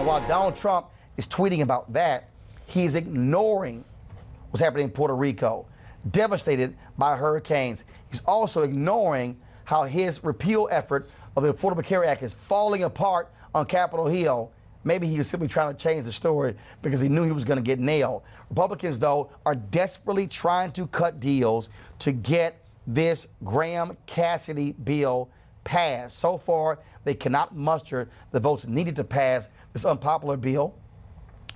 Now, while Donald Trump is tweeting about that, he's ignoring what's happening in Puerto Rico, devastated by hurricanes. He's also ignoring how his repeal effort of the Affordable Care Act is falling apart on Capitol Hill. Maybe he was simply trying to change the story because he knew he was going to get nailed. Republicans, though, are desperately trying to cut deals to get this Graham-Cassidy bill passed. So far, they cannot muster the votes needed to pass this unpopular bill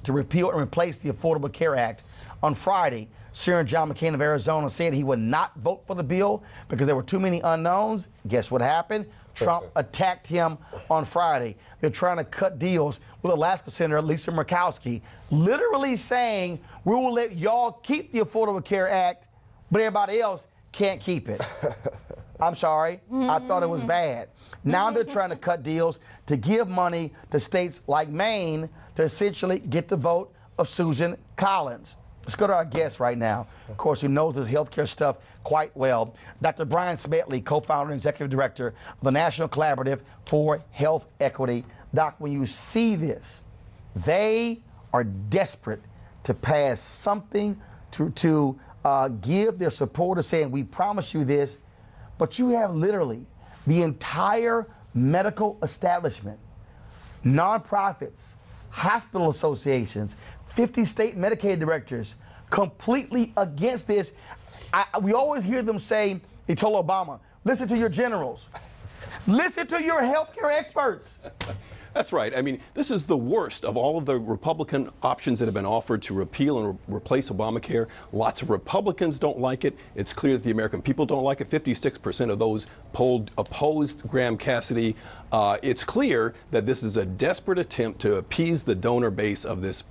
to repeal and replace the Affordable Care Act. On Friday, Senator John McCain of Arizona said he would not vote for the bill because there were too many unknowns. Guess what happened? Trump attacked him on Friday. They're trying to cut deals with Alaska Senator Lisa Murkowski, literally saying, we will let y'all keep the Affordable Care Act, but everybody else can't keep it. I'm sorry. I thought it was bad. Now they're trying to cut deals to give money to states like Maine to essentially get the vote of Susan Collins. Let's go to our guest right now, of course, who knows this healthcare stuff quite well. Dr. Brian Smedley, co-founder and executive director of the National Collaborative for Health Equity. Doc, when you see this, they are desperate to pass something to give their supporters, saying, we promise you this, but you have literally the entire medical establishment, nonprofits, hospital associations, 50 state Medicaid directors completely against this. We always hear them say, they told Obama, listen to your generals. Listen to your healthcare experts. That's right. I mean, this is the worst of all of the Republican options that have been offered to repeal and replace Obamacare. Lots of Republicans don't like it. It's clear that the American people don't like it. 56% of those polled opposed Graham-Cassidy. It's clear that this is a desperate attempt to appease the donor base of this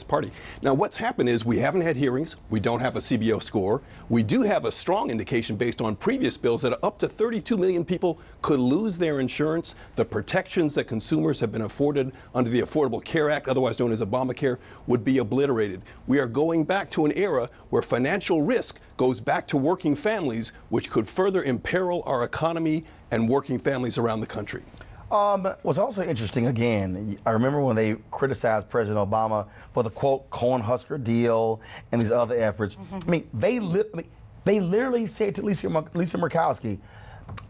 party. Now, what's happened is we haven't had hearings. We don't have a CBO score. We do have a strong indication based on previous bills that up to 32 million people could lose their insurance. The protections that consumers have been afforded under the Affordable Care Act, otherwise known as Obamacare, would be obliterated. We are going back to an era where financial risk goes back to working families, which could further imperil our economy and working families around the country. What's also interesting, again, I remember when they criticized President Obama for the, quote, Cornhusker deal and these other efforts. I mean, they literally said to Lisa Murkowski,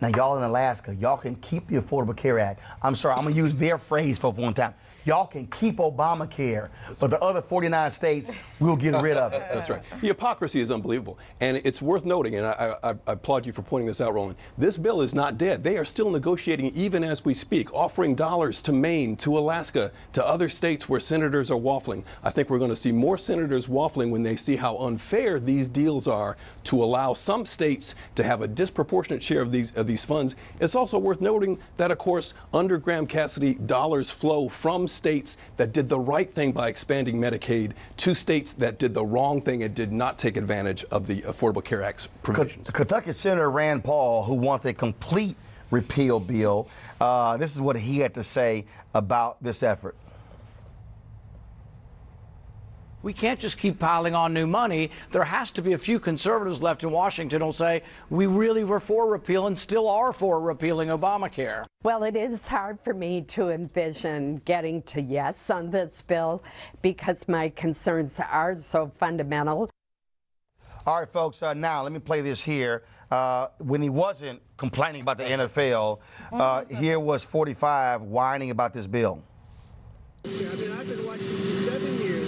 now, y'all in Alaska, y'all can keep the Affordable Care Act. I'm sorry, I'm going to use their phrase for one time. Y'all can keep Obamacare, but the other 49 states, we'll get rid of it. That's right. The hypocrisy is unbelievable. And it's worth noting, and I applaud you for pointing this out, Roland, this bill is not dead. They are still negotiating even as we speak, offering dollars to Maine, to Alaska, to other states where senators are waffling. I think we're going to see more senators waffling when they see how unfair these deals are to allow some states to have a disproportionate share of these funds. It's also worth noting that, of course, under Graham-Cassidy, dollars flow from states that did the right thing by expanding Medicaid to states that did the wrong thing and did not take advantage of the Affordable Care Act's provisions. Kentucky Senator Rand Paul, who wants a complete repeal bill, this is what he had to say about this effort. We can't just keep piling on new money. There has to be a few conservatives left in Washington who'll say, we really were for repeal and still are for repealing Obamacare. Well, it is hard for me to envision getting to yes on this bill because my concerns are so fundamental. All right, folks, now let me play this here. When he wasn't complaining about the NFL, here was 45 whining about this bill. I mean, I've been watching for 7 years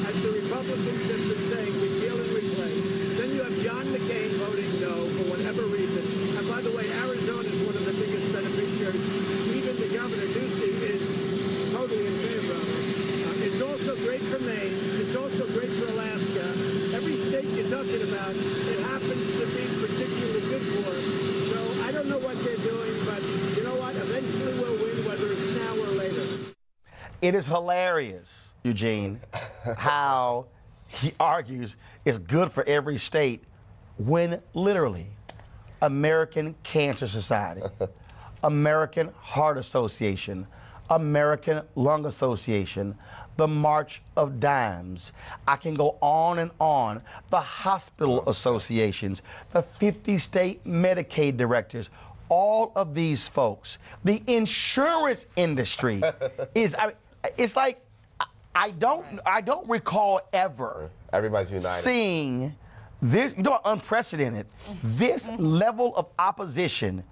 as the Republicans have been saying repeal and replace. Then you have John McCain voting no for whatever reason. And by the way, Arizona is one of the biggest beneficiaries. Even the governor, Newsom, is totally in favor of it. It's also great for Maine. It's also great for Alaska. Every state you're talking about, it happens to be particularly good for them. So I don't know what they're doing, but you know what? Eventually we'll win, whether it's now or later. It is hilarious, Eugene, how he argues it's good for every state when literally American Cancer Society, American Heart Association, American Lung Association, the March of Dimes, I can go on and on, the hospital associations, the 50 state Medicaid directors, all of these folks, the insurance industry is, it's like I don't recall ever everybody's united seeing this, unprecedented, this level of opposition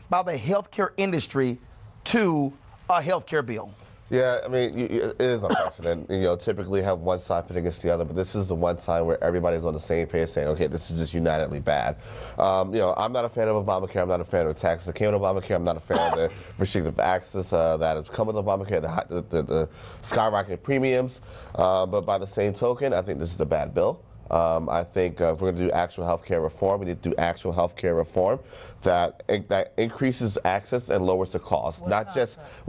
by the healthcare industry to a healthcare bill. Yeah, I mean, it is unprecedented. Typically you have one side pitting against the other, but this is the one time where everybody's on the same page saying, okay, this is just unitedly bad. I'm not a fan of Obamacare. I'm not a fan of the taxes that came with Obamacare. I'm not a fan of the restrictive access that has come with Obamacare, the skyrocketing premiums. But by the same token, I think this is a bad bill. I think if we're going to do actual health care reform, we need to do actual health care reform that increases access and lowers the cost. Not just that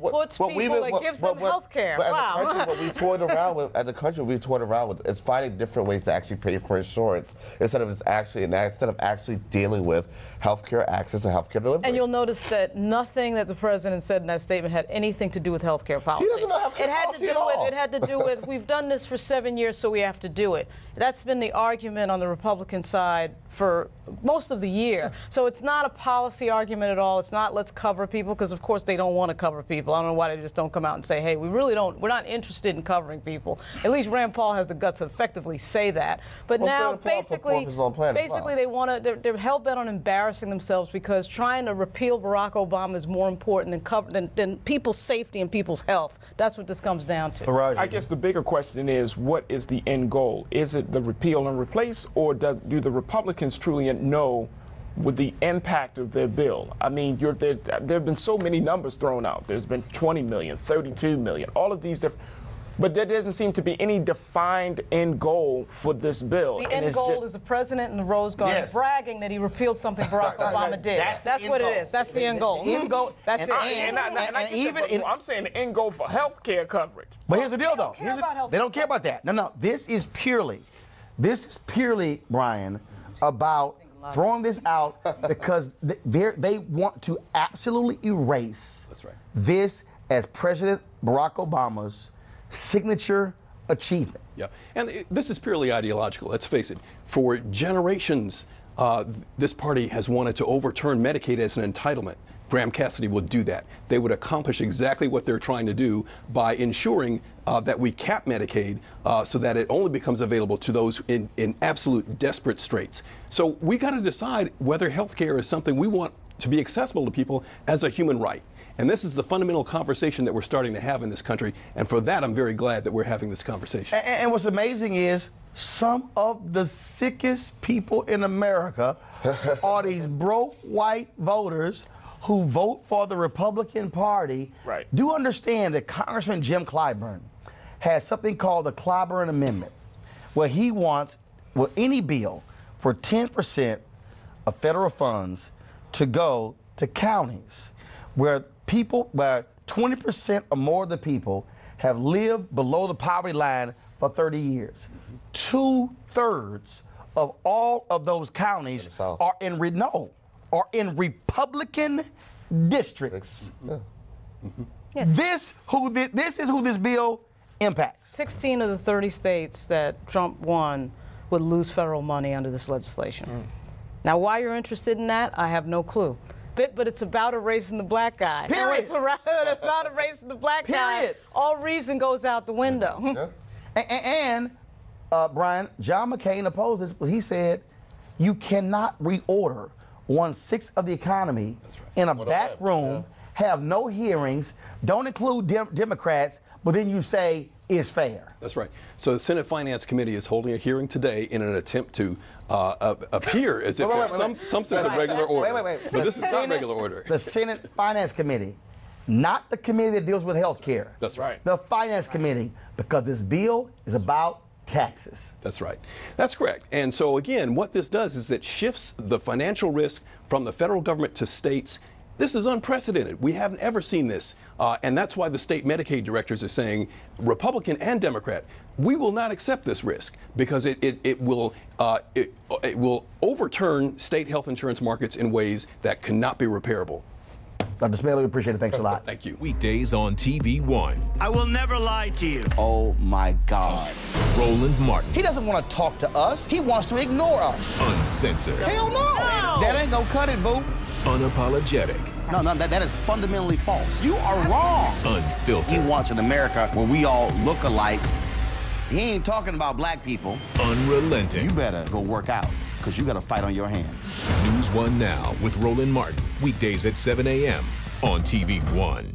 puts people, that gives them health care. Wow. What we toyed around with as a country, we toyed around with is finding different ways to actually pay for insurance instead of actually dealing with health care access and health care delivery. And you'll notice that nothing that the president said in that statement had anything to do with health care policy. He doesn't know health care policy at all. It had to do with we've done this for 7 years, so we have to do it. That's been the argument on the Republican side for most of the year. So it's not a policy argument at all. It's not let's cover people, because of course they don't want to cover people. I don't know why they just don't come out and say, hey, we're not interested in covering people. At least Rand Paul has the guts to effectively say that. But now basically they're hell-bent on embarrassing themselves, because trying to repeal Barack Obama is more important than people's safety and people's health. That's what this comes down to. I guess the bigger question is, what is the end goal? Is it the repeal and replace, or do the Republicans truly know with the impact of their bill? I mean, there have been so many numbers thrown out. There's been 20 million, 32 million, all of these different. But there doesn't seem to be any defined end goal for this bill. The end goal is the president in the Rose Garden bragging that he repealed something Barack Obama did. That's what it is. That's the end goal. The end goal. That's it. I'm saying the end goal for health care coverage. But here's the deal, though. They don't care about that. No. This is purely, Brian, about throwing this out because they want to absolutely erase this as President Barack Obama's signature achievement. Yeah, and this is purely ideological. Let's face it. For generations, this party has wanted to overturn Medicaid as an entitlement. Graham-Cassidy would do that. They would accomplish exactly what they're trying to do by ensuring that we cap Medicaid so that it only becomes available to those in absolute desperate straits. So we got to decide whether health care is something we want to be accessible to people as a human right. And this is the fundamental conversation that we're starting to have in this country. And for that, I'm very glad that we're having this conversation. And what's amazing is some of the sickest people in America are these broke white voters who vote for the Republican Party. Right. Do understand that Congressman Jim Clyburn has something called the Clyburn Amendment, where he wants any bill for 10% of federal funds to go to counties where 20% or more of the people have lived below the poverty line for 30 years. 2/3 of all of those counties are in Republican districts. Yes. This is who this bill impacts. 16 of the 30 states that Trump won would lose federal money under this legislation. Now, why you're interested in that, I have no clue. But it's about erasing the black guy. Period. It's about erasing the black guy. All reason goes out the window. And Brian, John McCain opposed this, but he said you cannot reorder 1/6 of the economy in a back room, have no hearings, don't include Democrats, but then you say it's fair. That's right. So the Senate Finance Committee is holding a hearing today in an attempt to appear as if there's some sense of regular order. But this is not regular order. The Senate Finance Committee, not the committee that deals with health care. That's right. The Finance Committee, because this bill is about taxes. That's right. That's correct. And so again, what this does is it shifts the financial risk from the federal government to states. This is unprecedented. We haven't ever seen this. And that's why the state Medicaid directors are saying, Republican and Democrat, we will not accept this risk because it will overturn state health insurance markets in ways that cannot be repairable. Dr. Smaley, we appreciate it. Thanks a lot. Thank you. Weekdays on TV One. I will never lie to you. Oh, my God. Roland Martin. He doesn't want to talk to us. He wants to ignore us. Uncensored. Hell no. That ain't gonna cut it, boo. Unapologetic. No, that is fundamentally false. You are wrong. Unfiltered. He wants an America where we all look alike. He ain't talking about black people. Unrelenting. You better go work out, because you got a fight on your hands. NewsOne Now with Roland Martin. Weekdays at 7 a.m. on TV 1.